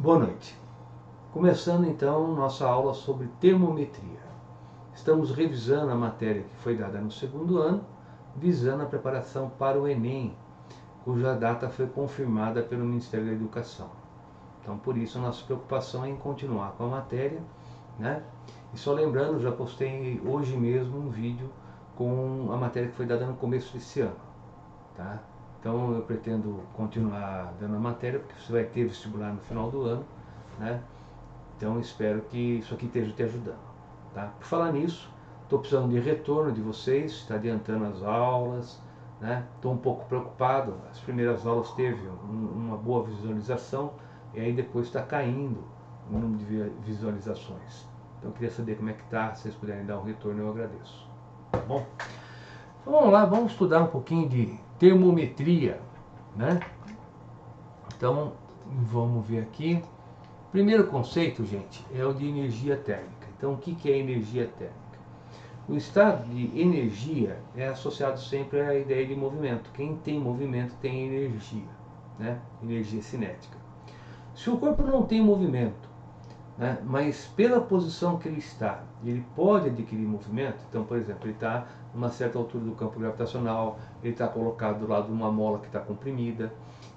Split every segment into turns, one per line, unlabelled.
Boa noite. Começando então nossa aula sobre termometria. Estamos revisando a matéria que foi dada no segundo ano, visando a preparação para o Enem, cuja data foi confirmada pelo Ministério da Educação. Então, por isso, a nossa preocupação é em continuar com a matéria, né? E só lembrando, já postei hoje mesmo um vídeo com a matéria que foi dada no começo desse ano, tá? Então, eu pretendo continuar dando a matéria, porque você vai ter vestibular no final do ano, né? Então espero que isso aqui esteja te ajudando. Tá? Por falar nisso, estou precisando de retorno de vocês, está adiantando as aulas, né? Estou um pouco preocupado, as primeiras aulas teve uma boa visualização e aí depois está caindo o número de visualizações. Então eu queria saber como é que está, se vocês puderem dar um retorno eu agradeço. Tá bom? Então vamos lá, vamos estudar um pouquinho de termometria, né? Então vamos ver aqui. Primeiro conceito, gente, é o de energia térmica. Então, o que é energia térmica? O estado de energia é associado sempre à ideia de movimento. Quem tem movimento tem energia, né? Energia cinética. Se o corpo não tem movimento, né, mas pela posição que ele está, ele pode adquirir movimento. Então, por exemplo, ele está numa certa altura do campo gravitacional, ele está colocado do lado de uma mola que está comprimida.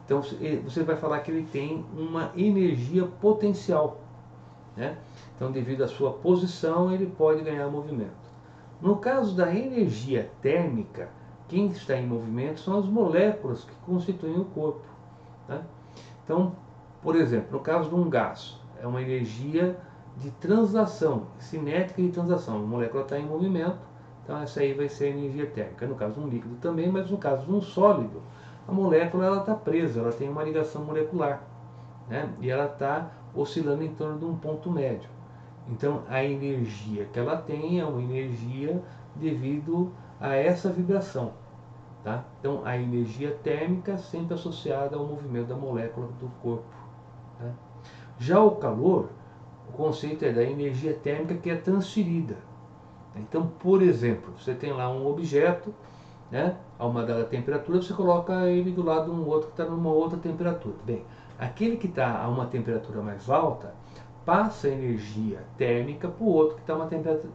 Então você vai falar que ele tem uma energia potencial, né? Então, devido à sua posição, ele pode ganhar movimento. No caso da energia térmica, quem está em movimento são as moléculas que constituem o corpo, né? Então, por exemplo, no caso de um gás, é uma energia de translação, cinética de translação. A molécula está em movimento, então essa aí vai ser a energia térmica. No caso de um líquido também, mas no caso de um sólido, a molécula está presa, ela tem uma ligação molecular, né? E ela está oscilando em torno de um ponto médio. Então a energia que ela tem é uma energia devido a essa vibração. Tá? Então a energia térmica sempre associada ao movimento da molécula do corpo. Tá? Já o calor, o conceito é da energia térmica que é transferida. Então, por exemplo, você tem lá um objeto, né, a uma dada temperatura, você coloca ele do lado de um outro que está numa outra temperatura. Bem, aquele que está a uma temperatura mais alta passa energia térmica para o outro que está a uma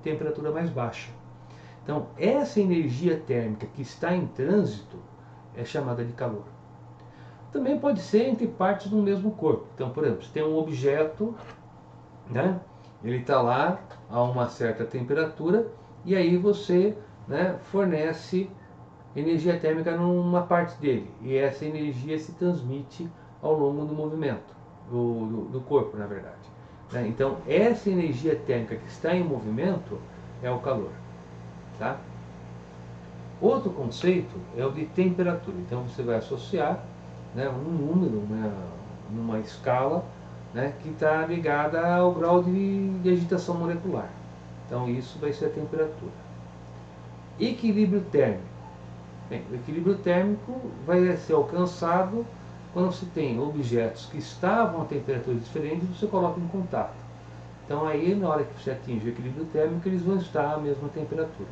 temperatura mais baixa. Então, essa energia térmica que está em trânsito é chamada de calor. Também pode ser entre partes do mesmo corpo. Então, por exemplo, você tem um objeto, né? Ele está lá a uma certa temperatura e aí você, né, fornece energia térmica numa parte dele. E essa energia se transmite ao longo do movimento, do corpo, na verdade. Né? Então, essa energia térmica que está em movimento é o calor. Tá? Outro conceito é o de temperatura. Então você vai associar, né, um número, né, numa escala, né, que está ligada ao grau de agitação molecular. Então isso vai ser a temperatura. Equilíbrio térmico. Bem, o equilíbrio térmico vai ser alcançado quando você tem objetos que estavam a temperaturas diferentes, você coloca em contato. Então aí na hora que você atinge o equilíbrio térmico, eles vão estar à mesma temperatura.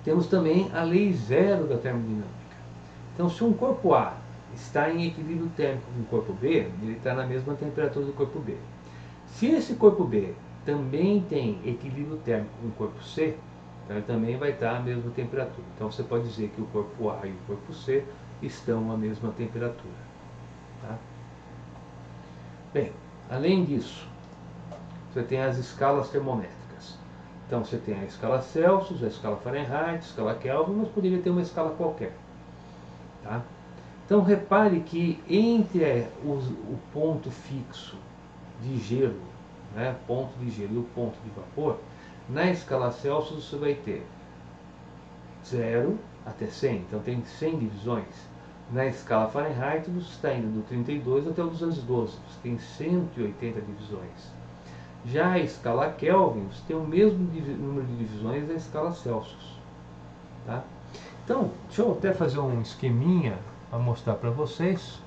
Temos também a lei zero da termodinâmica. Então, se um corpo A está em equilíbrio térmico com o corpo B, ele está na mesma temperatura do corpo B. Se esse corpo B também tem equilíbrio térmico com o corpo C, então ele também vai estar à mesma temperatura. Então, você pode dizer que o corpo A e o corpo C estão à mesma temperatura. Tá? Bem, além disso, você tem as escalas termométricas. Então você tem a escala Celsius, a escala Fahrenheit, a escala Kelvin, mas poderia ter uma escala qualquer. Tá? Então repare que entre o ponto fixo de gelo, né, ponto de gelo e o ponto de vapor, na escala Celsius você vai ter 0 até 100, então tem 100 divisões. Na escala Fahrenheit você está indo do 32 até o 212, você tem 180 divisões. Já a escala Kelvin, você tem o mesmo número de divisões da escala Celsius. Tá? Então, deixa eu até fazer um esqueminha para mostrar para vocês.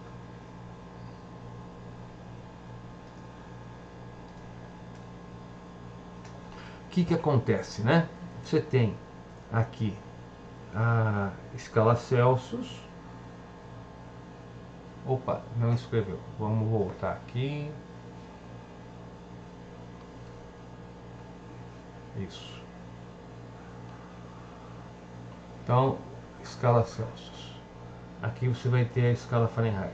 O que acontece, né? Você tem aqui a escala Celsius, Opa, não escreveu. Vamos voltar aqui. Isso. Então, escala Celsius. Aqui você vai ter a escala Fahrenheit,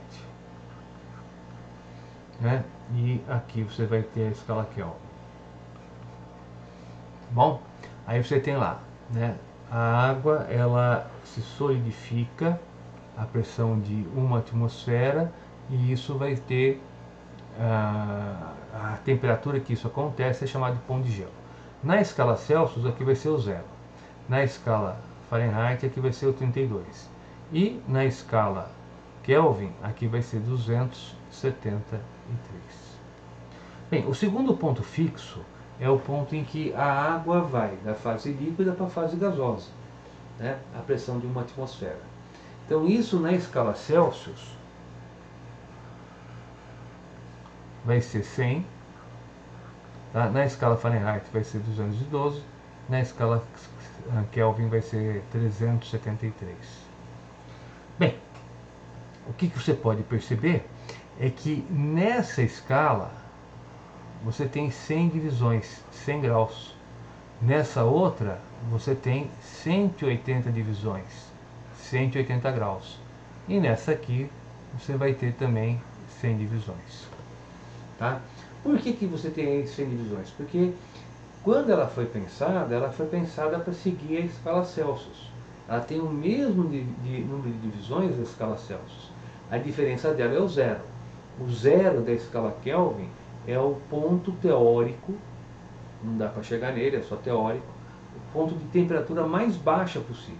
né? E aqui você vai ter a escala Kelvin. Bom, aí você tem lá, né? A água, ela se solidifica a pressão de 1 atmosfera e isso vai ter a temperatura que isso acontece é chamada de ponto de gelo. Na escala Celsius aqui vai ser o 0. Na escala Fahrenheit aqui vai ser o 32. E na escala Kelvin aqui vai ser 273. Bem, o segundo ponto fixo é o ponto em que a água vai da fase líquida para a fase gasosa, né? A pressão de 1 atmosfera. Então isso na escala Celsius vai ser 100, tá? Na escala Fahrenheit vai ser 212, na escala Kelvin vai ser 373. Bem, o que você pode perceber é que nessa escala você tem 100 divisões, 100 graus. Nessa outra você tem 180 divisões, 180 graus. E nessa aqui você vai ter também 100 divisões. Tá? Por que você tem aí 100 divisões? Porque quando ela foi pensada para seguir a escala Celsius. Ela tem o mesmo número de divisões da escala Celsius. A diferença dela é o 0. O 0 da escala Kelvin é o ponto teórico, não dá para chegar nele, é só teórico, o ponto de temperatura mais baixa possível.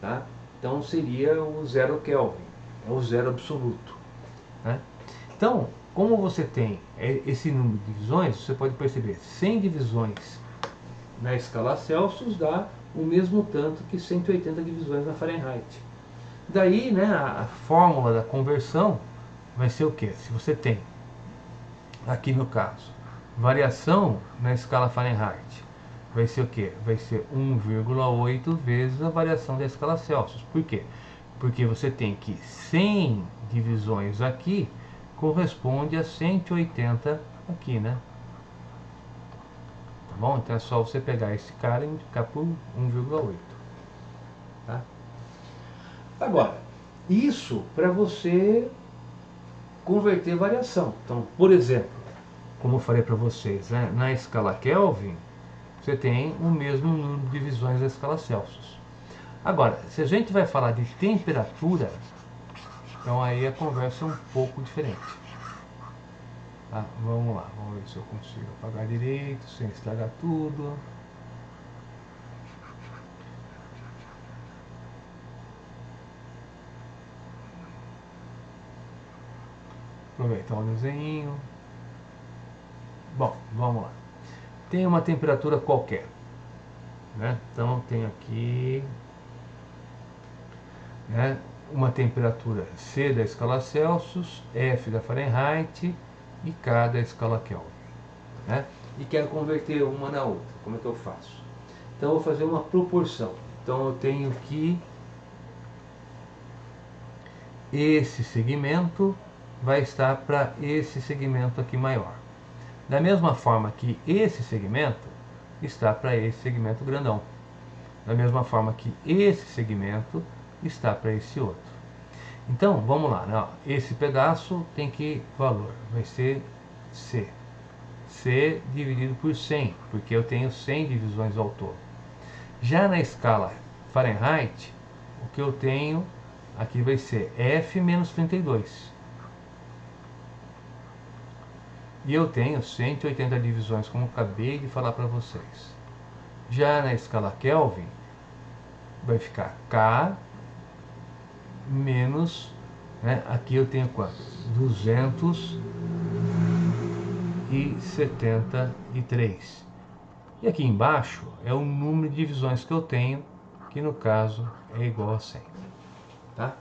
Tá? Então seria o 0 Kelvin, é o 0 absoluto. Né? Então, como você tem esse número de divisões, você pode perceber 100 divisões na escala Celsius dá o mesmo tanto que 180 divisões na Fahrenheit. Daí, né, a fórmula da conversão vai ser o que? Se você tem, aqui no caso, variação na escala Fahrenheit, vai ser o que? Vai ser 1,8 vezes a variação da escala Celsius. Por quê? Porque você tem que 100 divisões aqui corresponde a 180 aqui, né? Tá bom? Então é só você pegar esse cara e multiplicar por 1,8. Tá? Agora, isso para você converter variação. Então, por exemplo, como eu falei para vocês, né, na escala Kelvin, você tem o mesmo número de divisões da escala Celsius. Agora, se a gente vai falar de temperatura, então aí a conversa é um pouco diferente. Tá? Vamos lá, vamos ver se eu consigo apagar direito, sem estragar tudo. Aproveitar o desenho. Bom, vamos lá. Tem uma temperatura qualquer, né? Então tem aqui, né, uma temperatura C da escala Celsius, F da Fahrenheit e K da escala Kelvin, né? E quero converter uma na outra. Como é que eu faço? Então eu vou fazer uma proporção. Então eu tenho que esse segmento vai estar para esse segmento aqui maior. Da mesma forma que esse segmento está para esse segmento grandão. Da mesma forma que esse segmento está para esse outro. Então, vamos lá, né? Esse pedaço tem que valor, vai ser C. C dividido por 100, porque eu tenho 100 divisões ao todo. Já na escala Fahrenheit, o que eu tenho aqui vai ser F menos 32. E eu tenho 180 divisões, como eu acabei de falar para vocês. Já na escala Kelvin, vai ficar K menos, né, aqui eu tenho quanto? 273. E aqui embaixo é o número de divisões que eu tenho, que no caso é igual a 100. Tá?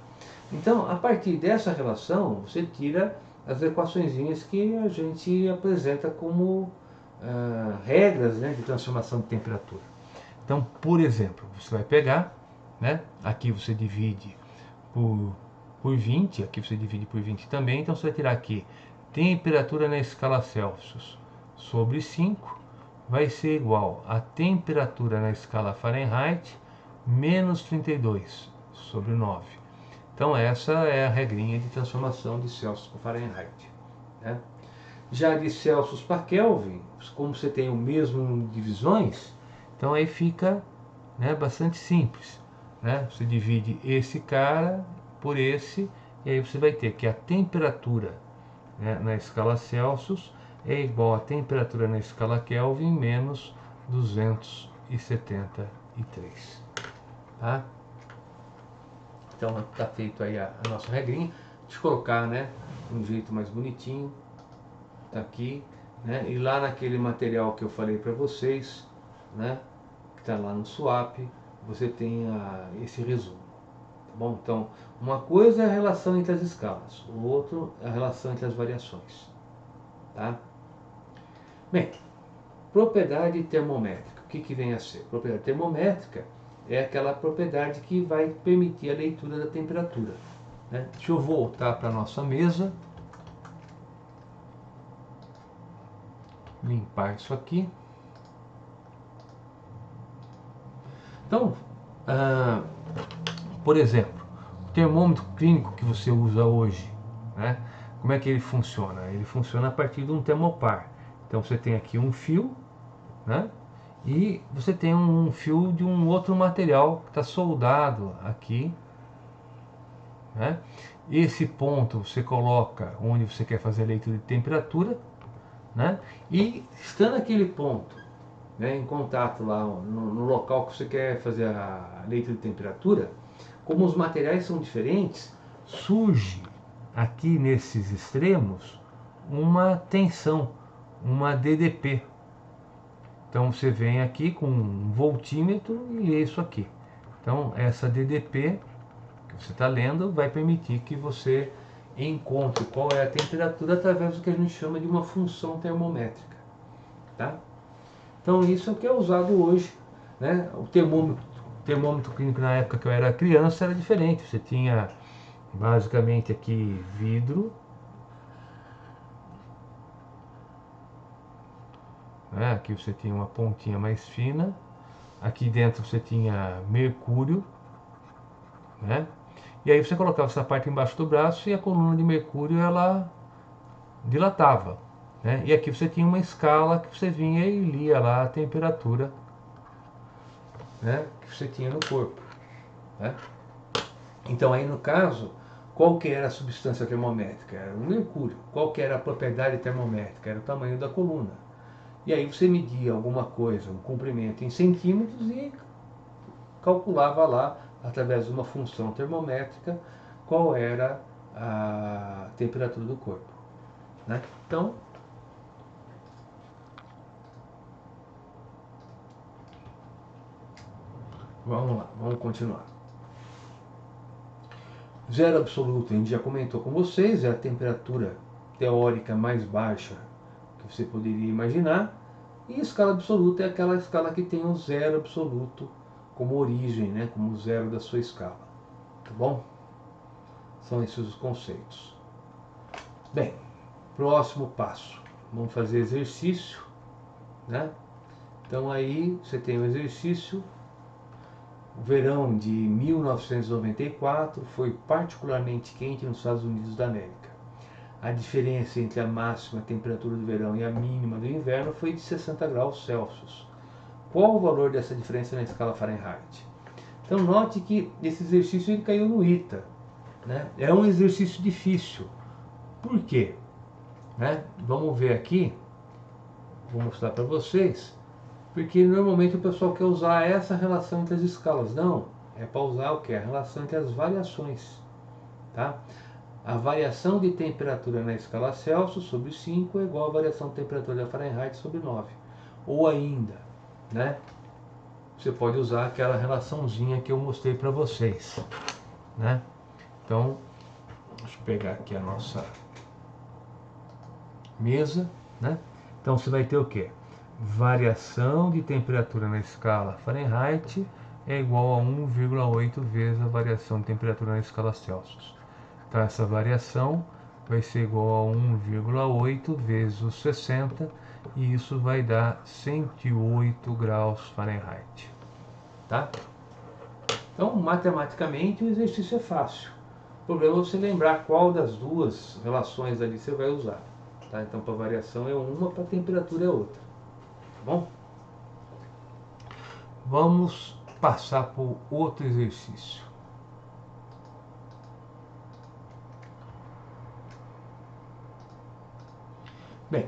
Então, a partir dessa relação, você tira as equaçõezinhas que a gente apresenta como regras, né, de transformação de temperatura. Então, por exemplo, você vai pegar, né, aqui você divide por por 20, aqui você divide por 20 também, então você vai tirar aqui temperatura na escala Celsius sobre 5 vai ser igual a temperatura na escala Fahrenheit menos 32 sobre 9. Então essa é a regrinha de transformação de Celsius para Fahrenheit, né? Já de Celsius para Kelvin, como você tem o mesmo número de divisões, então aí fica, né, bastante simples, né? Você divide esse cara por esse, e aí você vai ter que a temperatura, né, na escala Celsius é igual a temperatura na escala Kelvin menos 273, tá? Então está feito aí a nossa regrinha. Deixa eu colocar, né, um jeito mais bonitinho, tá aqui, né? E lá naquele material que eu falei para vocês, né, que está lá no swap, você tem esse resumo, tá bom? Então, uma coisa é a relação entre as escalas, o outro é a relação entre as variações, tá? Bem, propriedade termométrica, o que vem a ser? Propriedade termométrica é aquela propriedade que vai permitir a leitura da temperatura, né? Deixa eu voltar para a nossa mesa, limpar isso aqui. Então, por exemplo, o termômetro clínico que você usa hoje, né? Como é que ele funciona? Ele funciona a partir de um termopar. Então você tem aqui um fio, né? E você tem um fio de um outro material que está soldado aqui, né? Esse ponto você coloca onde você quer fazer a leitura de temperatura, né? E estando aquele ponto, né, em contato lá no local que você quer fazer a leitura de temperatura, como os materiais são diferentes, surge aqui nesses extremos uma tensão, uma DDP. Então você vem aqui com um voltímetro e lê isso aqui. Então essa DDP que você está lendo vai permitir que você encontre qual é a temperatura através do que a gente chama de uma função termométrica, tá? Então isso é o que é usado hoje, né? O termômetro clínico na época que eu era criança era diferente. Você tinha basicamente aqui vidro, né? Aqui você tinha uma pontinha mais fina, aqui dentro você tinha mercúrio, né? E aí você colocava essa parte embaixo do braço e a coluna de mercúrio ela dilatava, né? E aqui você tinha uma escala que você vinha e lia lá a temperatura, né, que você tinha no corpo, né? Então aí no caso, qual que era a substância termométrica? Era o mercúrio. Qual que era a propriedade termométrica? Era o tamanho da coluna. E aí você media alguma coisa, um comprimento em centímetros e calculava lá, através de uma função termométrica, qual era a temperatura do corpo, né? Então, vamos lá, vamos continuar. Zero absoluto, a gente já comentou com vocês, é a temperatura teórica mais baixa que você poderia imaginar. E escala absoluta é aquela escala que tem o zero absoluto como origem, né, como zero da sua escala. Tá bom? São esses os conceitos. Bem, próximo passo. Vamos fazer exercício, né? Então aí você tem o exercício. O verão de 1994 foi particularmente quente nos Estados Unidos da América. A diferença entre a máxima temperatura do verão e a mínima do inverno foi de 60 graus Celsius. Qual o valor dessa diferença na escala Fahrenheit? Então note que esse exercício ele caiu no ITA, né? É um exercício difícil. Por quê? Né? Vamos ver aqui, vou mostrar para vocês. Porque normalmente o pessoal quer usar essa relação entre as escalas. Não, é para usar o que? A relação entre as variações, tá? A variação de temperatura na escala Celsius sobre 5 é igual à variação de temperatura da Fahrenheit sobre 9. Ou ainda, né? Você pode usar aquela relaçãozinha que eu mostrei para vocês, né? Então, deixa eu pegar aqui a nossa mesa, né? Então você vai ter o que? Variação de temperatura na escala Fahrenheit é igual a 1,8 vezes a variação de temperatura na escala Celsius. Então essa variação vai ser igual a 1,8 vezes os 60, e isso vai dar 108 graus Fahrenheit. Tá? Então, matematicamente, o exercício é fácil. O problema é você lembrar qual das duas relações ali você vai usar. Tá? Então, para variação é uma, para temperatura é outra. Tá bom? Vamos passar por outro exercício. Bem,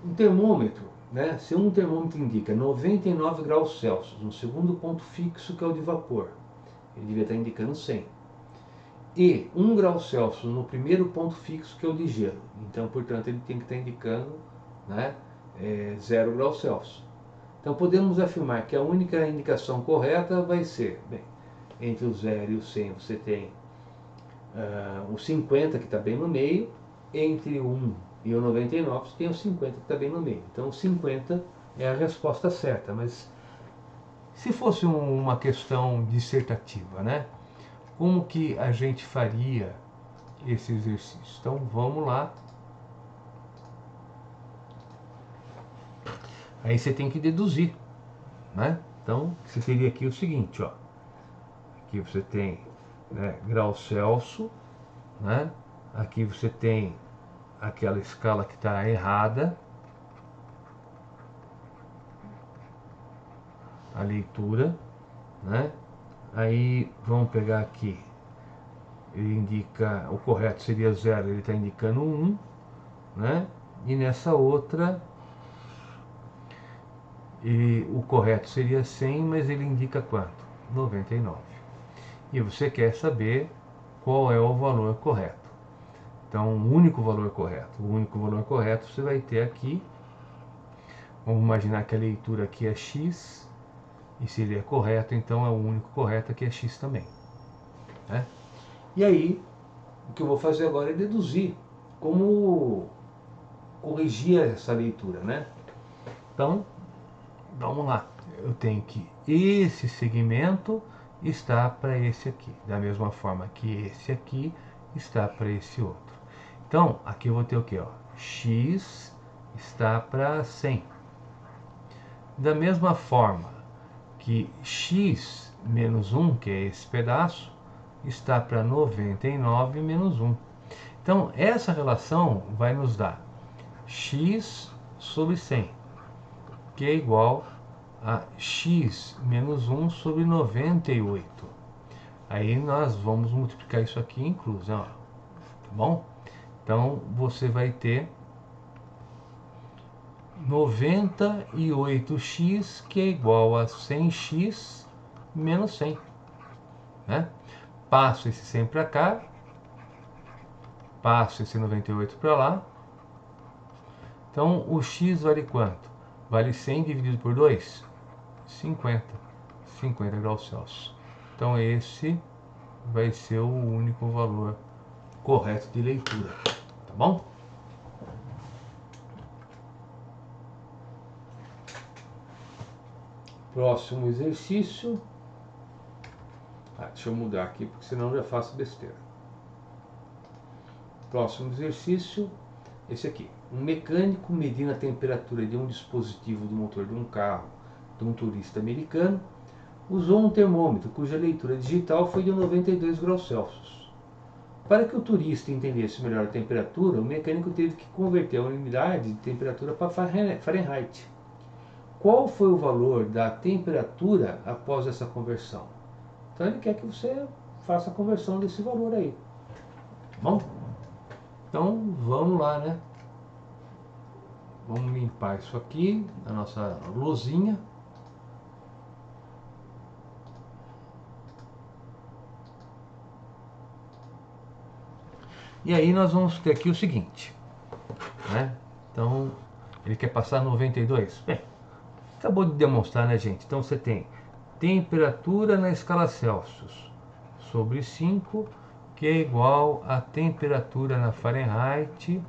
um termômetro, né? Se um termômetro indica 99 graus Celsius, um segundo ponto fixo que é o de vapor, ele devia estar indicando 100. E 1 grau Celsius no primeiro ponto fixo que é o de gelo. Então, portanto, ele tem que estar indicando, né, 0 graus Celsius. Então, podemos afirmar que a única indicação correta vai ser, bem, entre o 0 e o 100 você tem o 50 que está bem no meio, entre o 1 e o 99 você tem o 50 que está bem no meio. Então, o 50 é a resposta certa, mas se fosse uma questão dissertativa, né? Como que a gente faria esse exercício? Então vamos lá. Aí você tem que deduzir, né? Então você teria aqui o seguinte, ó. Aqui você tem, né, graus Celsius, né? Aqui você tem aquela escala que está errada, a leitura, né? Aí vamos pegar aqui. Ele indica, o correto seria 0, ele está indicando 1, né? E nessa outra, o correto seria 100, mas ele indica quanto? 99. E você quer saber qual é o valor correto. Então, o único valor correto. O único valor correto você vai ter aqui. Vamos imaginar que a leitura aqui é x. E se ele é correto, então é o único correto aqui é x também. Né? E aí, o que eu vou fazer agora é deduzir como corrigir essa leitura, né? Então, vamos lá. Eu tenho que esse segmento está para esse aqui, da mesma forma que esse aqui está para esse outro. Então, aqui eu vou ter o que? X está para 100. Da mesma forma que x menos 1, que é esse pedaço, está para 99 menos 1. Então, essa relação vai nos dar x sobre 100, que é igual a x menos 1 sobre 98. Aí nós vamos multiplicar isso aqui em cruz, ó, tá bom? Então, você vai ter 98x, que é igual a 100x menos 100. Né? Passo esse 100 para cá, passo esse 98 para lá. Então, o x vale quanto? Vale 100 dividido por 2? 50. 50 graus Celsius. Então, esse vai ser o único valor correto de leitura. Tá bom? Próximo exercício. Deixa eu mudar aqui, porque senão eu já faço besteira. Próximo exercício, esse aqui. Um mecânico medindo a temperatura de um dispositivo do motor de um carro de um turista americano usou um termômetro cuja leitura digital foi de 92 graus Celsius. Para que o turista entendesse melhor a temperatura, o mecânico teve que converter a unidade de temperatura para Fahrenheit. Qual foi o valor da temperatura após essa conversão? Então ele quer que você faça a conversão desse valor aí. Bom? Então vamos lá, né? Vamos limpar isso aqui, a nossa lousinha. E aí nós vamos ter aqui o seguinte, né? Então, ele quer passar 92? Bem, acabou de demonstrar, né, gente? Então você tem temperatura na escala Celsius sobre 5, que é igual a temperatura na Fahrenheit,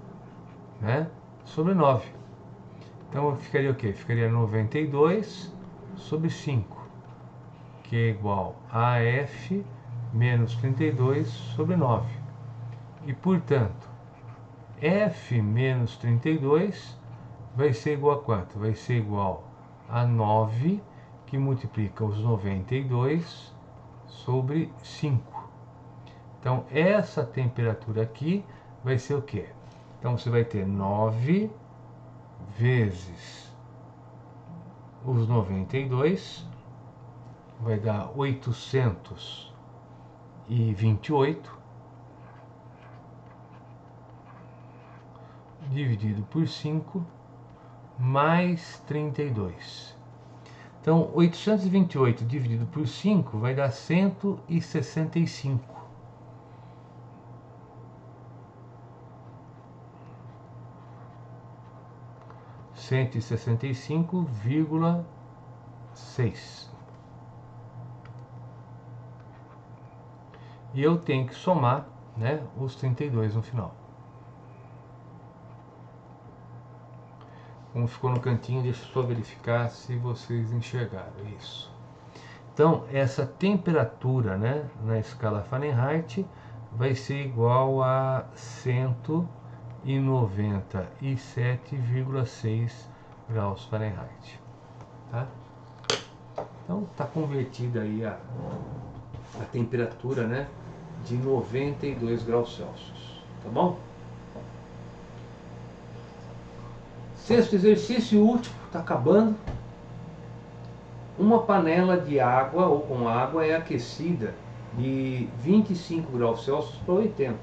né, sobre 9. Então ficaria o quê? Ficaria 92 sobre 5, que é igual a F menos 32 sobre 9. E, portanto, F menos 32 vai ser igual a quanto? Vai ser igual a 9, que multiplica os 92 sobre 5. Então, essa temperatura aqui vai ser o quê? Então, você vai ter 9 vezes os 92, vai dar 828, dividido por 5, mais 32. Então, 828 dividido por 5 vai dar 165. 165,6. E eu tenho que somar, né, os 32 no final. Como ficou no cantinho, deixa eu só verificar se vocês enxergaram isso. Então, essa temperatura, né, na escala Fahrenheit vai ser igual a 197,6 graus Fahrenheit. Tá? Então, está convertida aí a temperatura, né, de 92 graus Celsius. Tá bom? Sexto exercício, último, está acabando. Uma panela de água ou com água é aquecida de 25 graus Celsius para 80.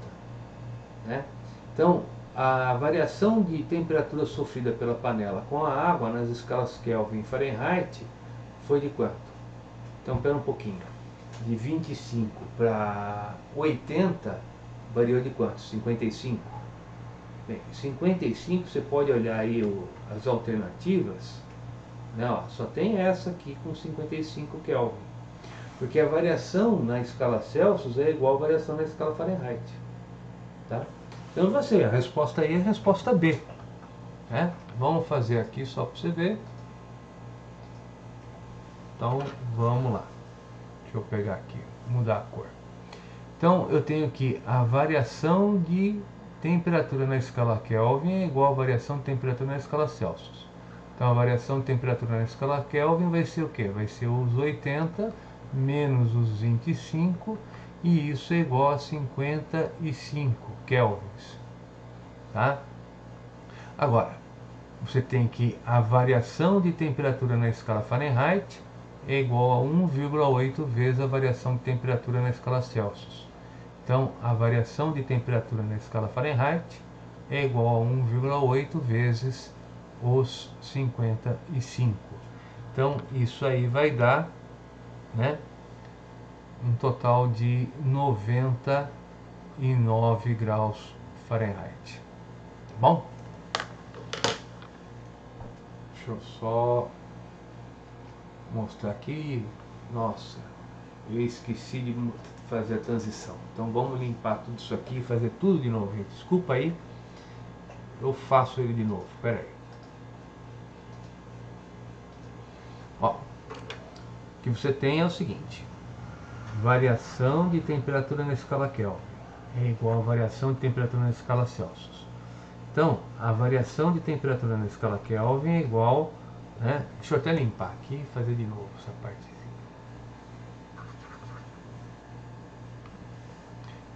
Né? Então, a variação de temperatura sofrida pela panela com a água nas escalas Kelvin e Fahrenheit foi de quanto? Então, espera um pouquinho. De 25 para 80 variou de quanto? 55? Bem, 55 você pode olhar aí as alternativas. Não, só tem essa aqui com 55 Kelvin. Porque a variação na escala Celsius é igual à variação na escala Fahrenheit. Tá? Então você, a resposta aí é a resposta B. Né? Vamos fazer aqui só para você ver. Então vamos lá. Deixa eu pegar aqui, mudar a cor. Então eu tenho que a variação de temperatura na escala Kelvin é igual à variação de temperatura na escala Celsius. Então a variação de temperatura na escala Kelvin vai ser o quê? Vai ser os 80 menos os 25, e isso é igual a 55 kelvins. Tá? Agora, você tem que a variação de temperatura na escala Fahrenheit é igual a 1,8 vezes a variação de temperatura na escala Celsius. Então, a variação de temperatura na escala Fahrenheit é igual a 1,8 vezes os 55. Então, isso aí vai dar, né, um total de 99 graus Fahrenheit. Tá bom? Deixa eu só mostrar aqui. Nossa, eu esqueci de fazer a transição. Então vamos limpar tudo isso aqui e fazer tudo de novo, gente. Desculpa aí. Eu faço ele de novo. Espera aí. Ó, o que você tem é o seguinte: variação de temperatura na escala Kelvin é igual a variação de temperatura na escala Celsius. Então, a variação de temperatura na escala Kelvin é igual, né? Deixa eu até limpar aqui e fazer de novo essa partezinha.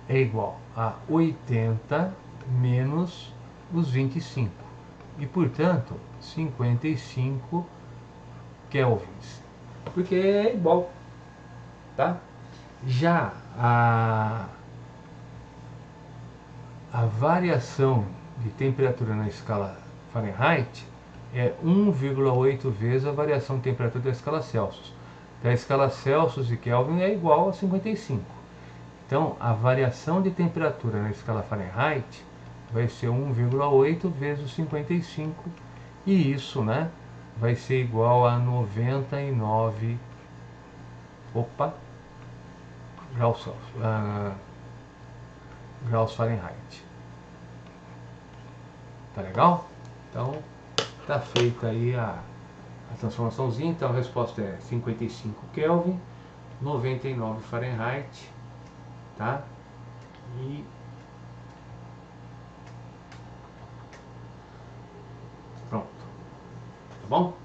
É igual a 80 menos os 25. E, portanto, 55 kelvins. Porque é igual. Tá? Já a variação de temperatura na escala Fahrenheit é 1,8 vezes a variação de temperatura da escala Celsius. Da escala Celsius e Kelvin é igual a 55. Então, a variação de temperatura na escala Fahrenheit vai ser 1,8 vezes os 55, e isso, né, vai ser igual a 99 graus Celsius, graus Fahrenheit. Tá legal? Então, tá feita aí a transformaçãozinha. Então a resposta é 55 Kelvin, 99 Fahrenheit, tá? E bom?